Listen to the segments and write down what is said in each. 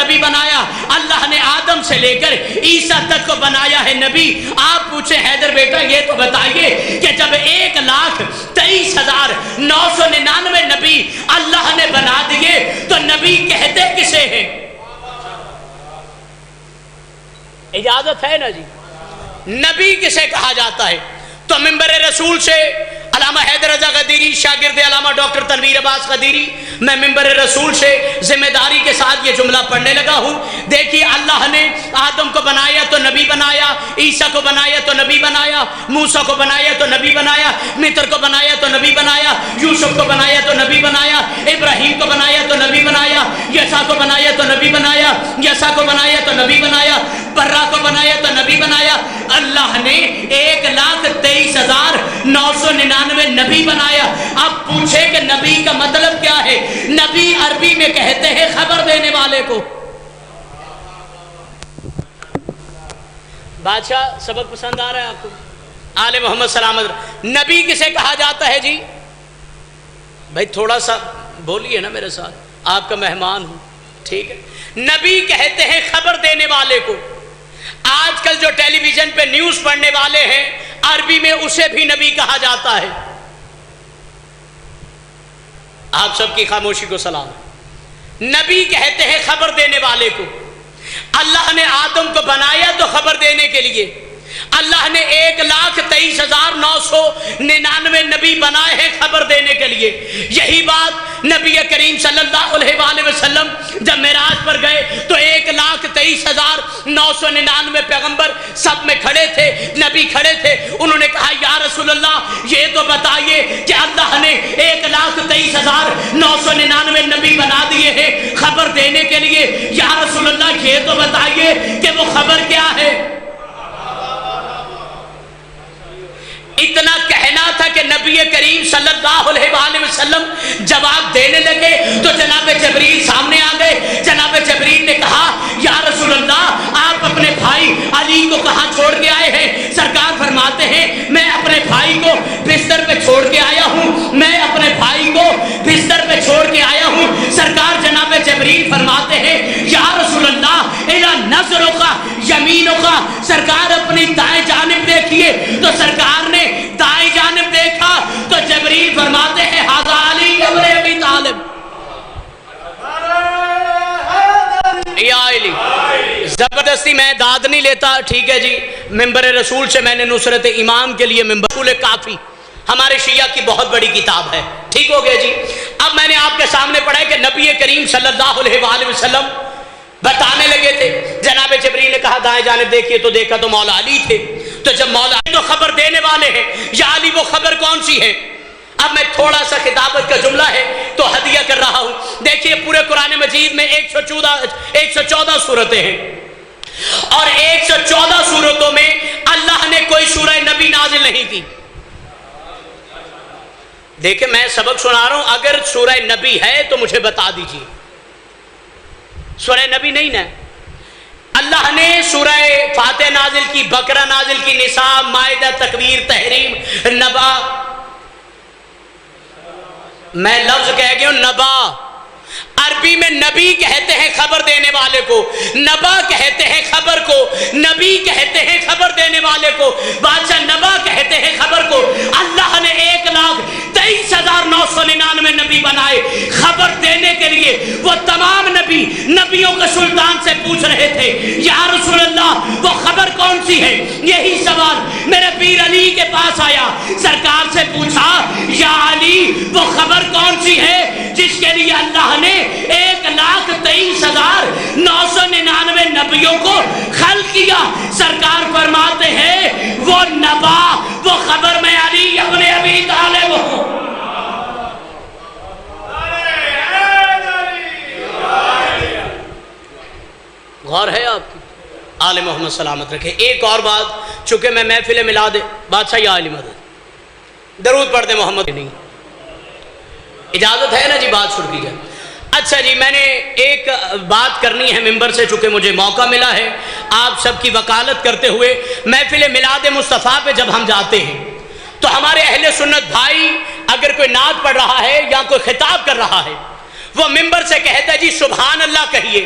نبی بنایا، اللہ نے آدم سے لے کر عیسیٰ تک کو بنایا ہے نبی۔ آپ پوچھیں حیدر بیٹا یہ تو بتائیے کہ جب 1,23,999 نبی اللہ نے بنا دیے تو نبی کہتے کسے ہیں؟ اجازت ہے نا جی؟ نبی کسے کہا جاتا ہے؟ تو منبر رسول سے علامہ حیدر رضا غدیری شاگرد علامہ ڈاکٹر تنویر عباس غدیری، میں منبر رسول سے ذمہ داری کے ساتھ یہ جملہ پڑھنے لگا ہوں۔ دیکھیے اللہ نے آدم کو بنایا تو نبی بنایا، عیسیٰ کو بنایا تو نبی بنایا، موسیٰ کو بنایا تو نبی بنایا، مصر کو بنایا تو نبی بنایا، یوسف کو بنایا تو نبی بنایا، ابراہیم کو بنایا تو نبی بنایا، یسع کو بنایا تو نبی بنایا، یسع کو بنایا تو نبی بنایا، برا کو بنایا تو نبی بنایا۔ اللہ نے 1,23,999 نبی بنایا۔ اب پوچھے کہ نبی کا مطلب کیا ہے؟ نبی عربی میں کہتے ہیں خبر دینے والے کو۔ بادشاہ سبق پسند آ رہا ہے آپ کو؟ آل محمد سلامت۔ نبی کسے کہا جاتا ہے جی؟ بھائی تھوڑا سا بولیے نا میرے ساتھ، آپ کا مہمان ہوں، ٹھیک ہے؟ نبی کہتے ہیں خبر دینے والے کو۔ آج کل جو ٹیلی ویژن پہ نیوز پڑھنے والے ہیں عربی میں اسے بھی نبی کہا جاتا ہے۔ آپ سب کی خاموشی کو سلام۔ نبی کہتے ہیں خبر دینے والے کو۔ اللہ نے آدم کو بنایا تو خبر دینے کے لیے، اللہ نے 1,23,999 نبی بنائے ہیں خبر دینے کے لیے۔ یہی بات نبی کریم صلی اللہ علیہ وآلہ وسلم جب معراج پر گئے تو 1,23,999 پیغمبر سب میں کھڑے تھے، نبی کھڑے تھے۔ انہوں نے کہا یا رسول اللہ یہ تو بتائیے کہ اللہ نے 1,23,999 نبی بنا دیے ہیں خبر دینے کے لیے، یا رسول اللہ یہ تو بتائیے کہ وہ خبر کیا ہے؟ اتنا کہنا تھا کہ نبی کریم صلی اللہ علیہ وآلہ وسلم جواب دینے لگے تو جناب جبریل سامنے آ گئے۔ جناب جبریل نے کہا یا رسول اللہ آپ اپنے بھائی علی کو کہاں چھوڑ کے آئے ہیں؟ سرکار فرماتے ہیں میں اپنے بھائی کو بستر پہ چھوڑ کے آیا ہوں، میں اپنے بھائی کو بستر پہ چھوڑ کے آیا ہوں۔ سرکار جناب جبریل فرماتے ہیں یا رسول اللہ الا نظروں کا یمینوں کا، سرکار اپنی دائیں جانب دیکھیے۔ تو سرکار نے دائیں جانب دیکھا تو جبریل فرماتے ہیں ھذا علی ابن ابی طالب۔ یا علی زبردستی میں داد نہیں لیتا، ٹھیک ہے جی؟ منبر رسول سے میں نے نصرت امام کے لیے منبر رسول کافی ہمارے شیعہ کی بہت بڑی کتاب ہے، ٹھیک ہو گیا جی؟ اب میں نے آپ کے سامنے پڑھا ہے کہ نبی کریم صلی اللہ علیہ وآلہ وسلم بتانے لگے تھے، جناب جبریل نے کہا دائیں جانب دیکھیے تو دیکھا تو مولا علی تھے۔ تو جب مولا علی تو خبر دینے والے ہیں، یا علی وہ خبر کون سی ہے؟ اب میں تھوڑا سا خطابت کا جملہ ہے تو ہدیہ کر رہا ہوں۔ دیکھیے پورے قرآن مجید میں 114 صورتیں ہیں، اور 114 صورتوں میں اللہ نے کوئی سورہ نبی نازل نہیں کی۔ دیکھیں میں سبق سنا رہا ہوں، اگر سورہ نبی ہے تو مجھے بتا دیجیے۔ سورہ نبی نہیں نا؟ اللہ نے سورہ فاتح نازل کی، بقرہ نازل کی، نساء، مائدہ، تکویر، تحریم، نبا، میں لفظ کہہ گیا ہوں نبا۔ عربی میں نبی کہتے ہیں خبر دینے والے کو، نبا کہتے ہیں خبر کو، نبی کہتے ہیں خبر دینے والے کو، بادشاہ نبا کہتے ہیں خبر کو۔ اللہ نے 1,23,999 نبی بنائے خبر دینے کے لیے۔ وہ تمام نبی نبیوں کے سلطان سے پوچھ رہے تھے یا رسول اللہ وہ خبر کون سی ہے؟ یہی سوال میرے پیر علی کے پاس آیا، سرکار سے پوچھا یا علی وہ خبر کون سی ہے جس کے لیے اللہ نے 1,23,999 نبیوں کو خلق کیا؟ سرکار فرماتے ہیں وہ نبا، وہ خبر میں علی ابن ابی طالب ہوں۔ غور ہے آپ کی؟ آل محمد سلامت رکھے۔ ایک اور بات، چونکہ میں محفل میلاد بادشاہ یا علی مدد درود پڑھ دے محمد نہیں، اجازت ہے نا جی؟ بات شروع کی جائے۔ اچھا جی، میں نے ایک بات کرنی ہے ممبر سے، چونکہ مجھے موقع ملا ہے آپ سب کی وکالت کرتے ہوئے۔ محفل میلاد مصطفیٰ پہ جب ہم جاتے ہیں تو ہمارے اہل سنت بھائی اگر کوئی نعت پڑھ رہا ہے یا کوئی خطاب کر رہا ہے، وہ ممبر سے کہتا ہے جی سبحان اللہ کہیے،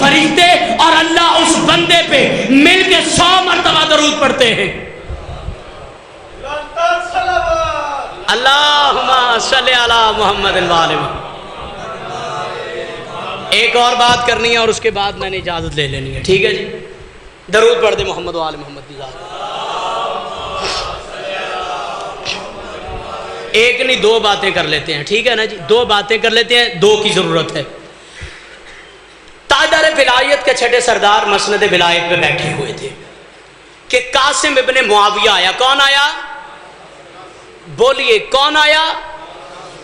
فرشتے اور اللہ اس بندے پہ مل کے 100 مرتبہ درود پڑھتے ہیں. اللہم صلی علی محمد وآل محمد. ایک اور بات کرنی ہے اور اس کے بعد میں نے اجازت لے لینی ہے. ٹھیک ہے جی, درود پڑھ دے محمد وآل محمد کی ذات. ایک نہیں 2 باتیں کر لیتے ہیں. ٹھیک ہے نا جی, 2 باتیں کر لیتے ہیں, 2 کی ضرورت ہے. تاجدار ولایت کے چھٹے سردار مسند ولایت پہ بیٹھے ہوئے تھے کہ قاسم ابن معاویہ آیا. کون آیا؟ بولیے کون آیا؟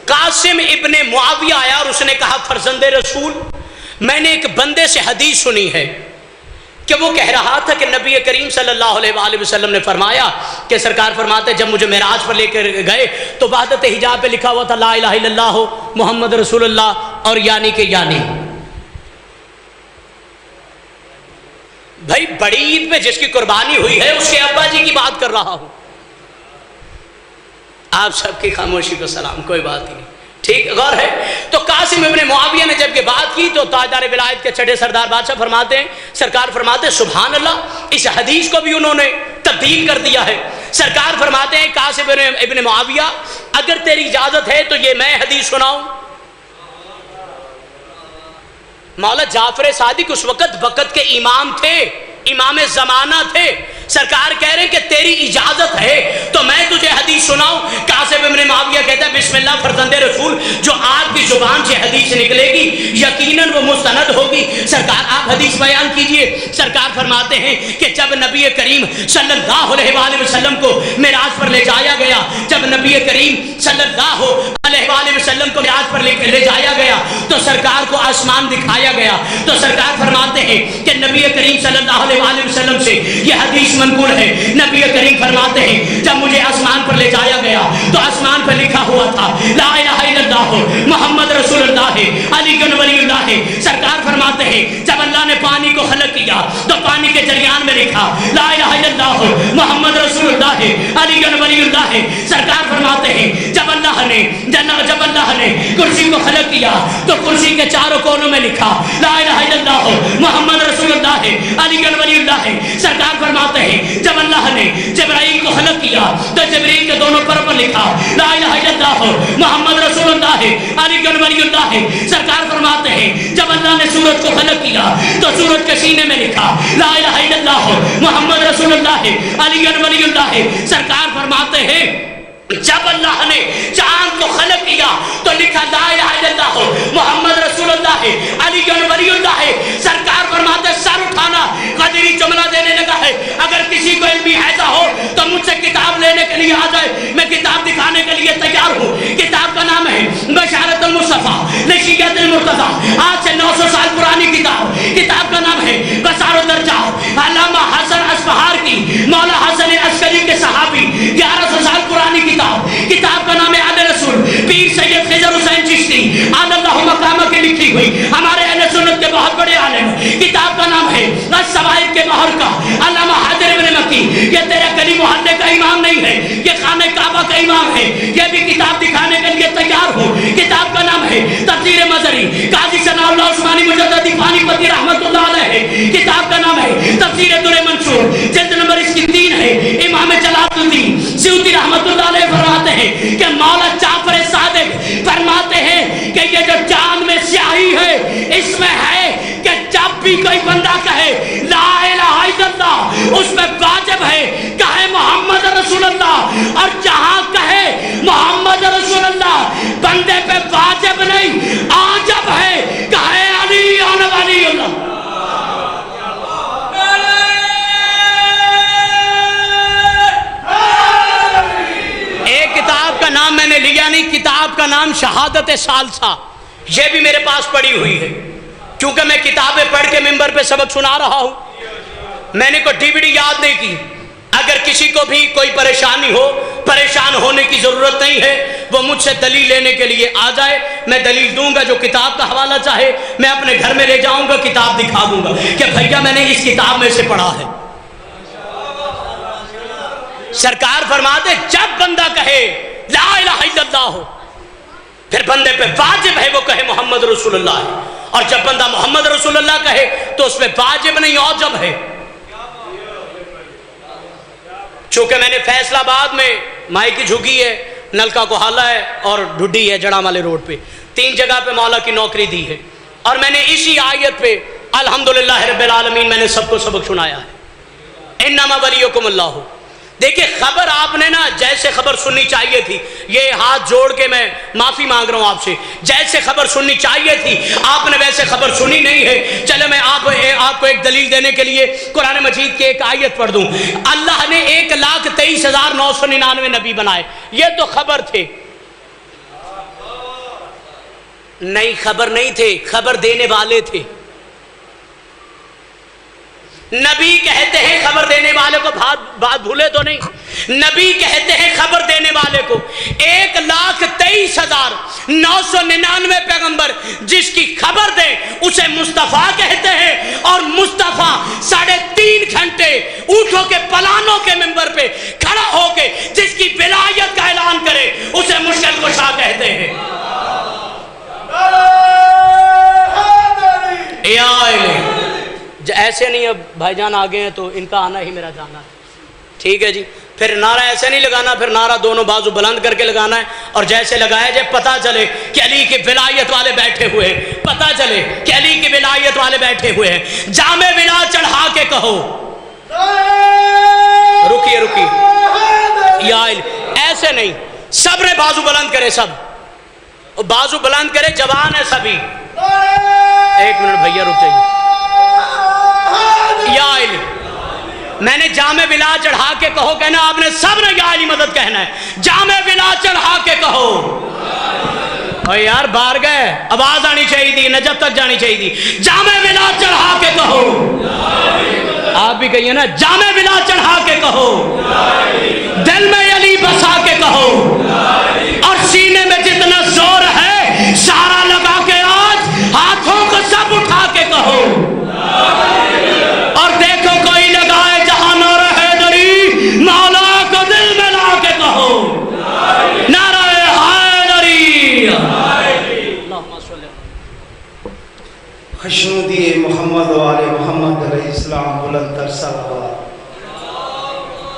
قاسم ابن معاویہ آیا اور اس نے کہا فرزند رسول, میں نے ایک بندے سے حدیث سنی ہے کہ وہ کہہ رہا تھا کہ نبی کریم صلی اللہ علیہ وآلہ وسلم نے فرمایا کہ سرکار فرماتے جب مجھے معراج پر لے کر گئے تو وحدت حجاب پہ لکھا ہوا تھا لا الہ الا اللہ محمد رسول اللہ, اور یعنی کہ یعنی بھائی بڑی عید پہ جس کی قربانی ہوئی ہے اس کے ابا جی کی بات کر رہا ہوں. آپ سب کی خاموشی کو سلام, کوئی بات ہی نہیں. ٹھیک غور ہے. تو قاسم ابن معاویہ نے جب یہ بات کی تو تاجدار ولایت کے چھٹے سردار بادشاہ فرماتے ہیں, سرکار فرماتے ہیں سبحان اللہ, اس حدیث کو بھی انہوں نے تبدیل کر دیا ہے. سرکار فرماتے ہیں قاسم ابن معاویہ اگر تیری اجازت ہے تو یہ میں حدیث سناؤں. مولا جعفر صادق اس وقت کے امام تھے, امام زمانہ تھے. سرکار کہہ رہے ہیں کہ تیری اجازت ہے تو میں تجھے حدیث سناؤں. قاسم ابن معاویہ کہتا ہے بسم اللہ فرزند رسول, جو آپ کی زبان سے حدیث نکلے گی یقیناً وہ مستند ہوگی. سرکار آپ حدیث بیان کیجئے. سرکار فرماتے ہیں کہ جب نبی کریم صلی اللہ علیہ وآلہ وسلم کو معراج پر لے جایا گیا, جب نبی کریم صلی اللہ علیہ وآلہ وسلم کو معراج پر لے جایا گیا تو سرکار کو آسمان دکھایا گیا. تو سرکار فرماتے ہیں کہ نبی کریم صلی اللہ علیہ وآلہ وسلم سے یہ حدیث منقول ہے. نبی کریم فرماتے ہیں جب مجھے آسمان پر لے جایا گیا تو آسمان پر لکھا ہوا تھا لا الہ الا اللہ محمد رسول اللہ علی ولی اللہ. سرکار فرماتے ہیں جب اللہ نے پانی کو خلق کیا تو پانی کے جریان میں لکھا لا الہ الا اللہ محمد رسول اللہ علی ولی اللہ. سرکار فرماتے ہیں جب اللہ نے کرسی کو خلق کیا تو کرسی کے چاروں کونوں میں لکھا لا الہ الا اللہ محمد رسول اللہ علی ولی اللہ. سرکار فرماتے ہیں جب اللہ نے جبرائیل کو خلق کیا تو جبرائیل کے دونوں پر لکھا لا الہ الا اللہ محمد رسول اللہ علی ولی اللہ. سرکار فرماتے ہیں جب اللہ نے سورج کو خلق کیا تو سورج کے سینے میں لکھا لا الہ الا اللہ محمد رسول اللہ علی ولی اللہ. سرکار فرماتے ہیں جب اللہ نے چاند کو خلق کیا تو لکھا لا الہ الا اللہ محمد رسول اللہ علی ولی اللہ. سرکار فرماتے سر اٹھانا. قدری جملہ دینے لگا ہے اگر کسی کو علمی حیضہ ہو تو مجھ سے کتاب لینے کے لیے آ جائے, میں کتاب دکھانے کے لیے تیار ہوں. کتاب کا نام ہے بشارت المصطفیٰ لشیعت المرتضیٰ, آج سے 900 سال پرانی کتاب. کتاب کا نام ہے بسار الدرجات, علامہ حسن اصفہار کی, مولا حسن عسکری کے صحابی, 1100 سال پرانی کتاب. کتاب کا نام ہے آل رسول پیر سید خضر حسین چشتی آل اللہ مقامہ کی لکھی ہوئی, ہمارے اہل سنت کے بہت بڑے عالم. کتاب کا نام ہے الشوائب کے بحر کا, علامہ حیدر ابن مکی. یہ تیرا گلی محلے کا امام نہیں ہے, یہ خانہ کعبہ کا امام ہے. یہ بھی کتاب دکھانے کے لیے تیار ہوں. کتاب کا نام ہے تفسیر مظہری, قاضی ثناء اللہ عثمانی مجددی پانی پتی رحمت اللہ علیہ. کتاب کا نام ہے تفسیر در منصور, جلد نمبر اس کی 3 ہے. امام جلال الدین سیوطی رحمت اللہ علیہ فرماتے ہیں کہ مولا جعفر صادق فرماتے ہیں کہ یہ جو چاند میں سیاہی ہے اس میں ہے کہ جب بھی کوئی بندہ کہے لا الہ الا اللہ اس میں واجب ہے کہے محمد رسول اللہ, اور جہاں کہے محمد رسول اللہ بندے پہ واجب نہیں عاجب ہے کہے علی ولی اللہ. ایک کتاب کا نام میں نے لیا نہیں, کتاب کا نام شہادت ثالثہ, یہ بھی میرے پاس پڑی ہوئی ہے کیونکہ میں کتابیں پڑھ کے ممبر پہ سبق سنا رہا ہوں. میں نے کوئی DVD یاد نہیں کی. اگر کسی کو بھی کوئی پریشانی ہو, پریشان ہونے کی ضرورت نہیں ہے, وہ مجھ سے دلیل لینے کے لیے آ جائے, میں دلیل دوں گا. جو کتاب کا حوالہ چاہے میں اپنے گھر میں لے جاؤں گا, کتاب دکھا دوں گا کہ بھیا میں نے اس کتاب میں سے پڑھا ہے. سرکار فرماتے جب بندہ کہے لا الہ الا اللہ پھر بندے پہ واجب ہے وہ کہے محمد رسول اللہ, اور جب بندہ محمد رسول اللہ کہے تو اس میں واجب نہیں اوجب ہے. چونکہ میں نے فیصل آباد میں مائی کی جھگی ہے، نلکا کو حالہ ہے اور ڈھڈی ہے جڑا والے روڈ پہ، 3 جگہ پہ مولا کی نوکری دی ہے. اور میں نے اسی آیت پہ الحمدللہ رب العالمین میں نے سب کو سبق سنایا ہے. انما ولیکم اللہ. دیکھیں خبر آپ نے نا جیسے خبر سننی چاہیے تھی، یہ ہاتھ جوڑ کے میں معافی مانگ رہا ہوں آپ سے، جیسے خبر سننی چاہیے تھی آپ نے ویسے خبر سنی نہیں ہے. چلے میں آپ کو ایک دلیل دینے کے لیے قرآن مجید کی ایک آیت پڑھ دوں. اللہ نے 1,23,999 نبی بنائے، یہ تو خبر تھے، نہیں خبر نہیں تھے، خبر دینے والے تھے. نبی کہتے ہیں خبر دینے والے کو، بات بھولے تو نہیں، نبی کہتے ہیں خبر دینے والے کو. 1,23,999 پیغمبر جس کی خبر دے اسے مصطفیٰ کہتے ہیں. اور مصطفیٰ 3.5 گھنٹے اونٹوں کے پلانوں کے منبر پہ کھڑا ہو کے جس کی ولایت کا اعلان کرے اسے مشکل کشا کہتے ہیں. ایسے نہیں، اب بھائی جان آگے ہیں تو ان کا آنا ہی میرا جانا ہے، ٹھیک ہے جی. پھر نعرہ ایسے نہیں لگانا، پھر نعرہ دونوں بازو بلند کر کے لگانا ہے، اور جیسے لگایا جائے پتہ چلے کہ علی کی ولایت والے بیٹھے ہوئے ہیں، پتہ چلے کہ علی کی ولایت والے بیٹھے ہوئے ہیں. جامِ ولا چڑھا کے کہو، رکیے یا ایسے نہیں، سب نے بازو بلند کرے، سب بازو بلند کرے، جوان ہے سبھی. 1 منٹ بھیا رک جائیے. یا علی، میں نے جامع ولا چڑھا کے کہو کہنا، آپ نے سب نے یا علی مدد کہنا ہے. جامع ولا چڑھا کے کہو. اور یار باہر گئے، آواز آنی چاہیے تھی، نجف تک جانی چاہیے تھی. جامع ولا چڑھا کے کہو. آپ بھی کہیے نا، جامع ولا چڑھا کے کہو، دل میں علی بسا کے کہو، اور سینے میں جتنا زور ہے سارا لگا کے آج ہاتھوں کو سب اٹھا کے کہو. اور دیکھو کوئی لگائے جہاں نعرہ حیدری، مولا کو دل میں لا کے کہو، نعرہ حیدری. خشنودی محمد و آل محمد علیہ السلام بلند تر صلوات.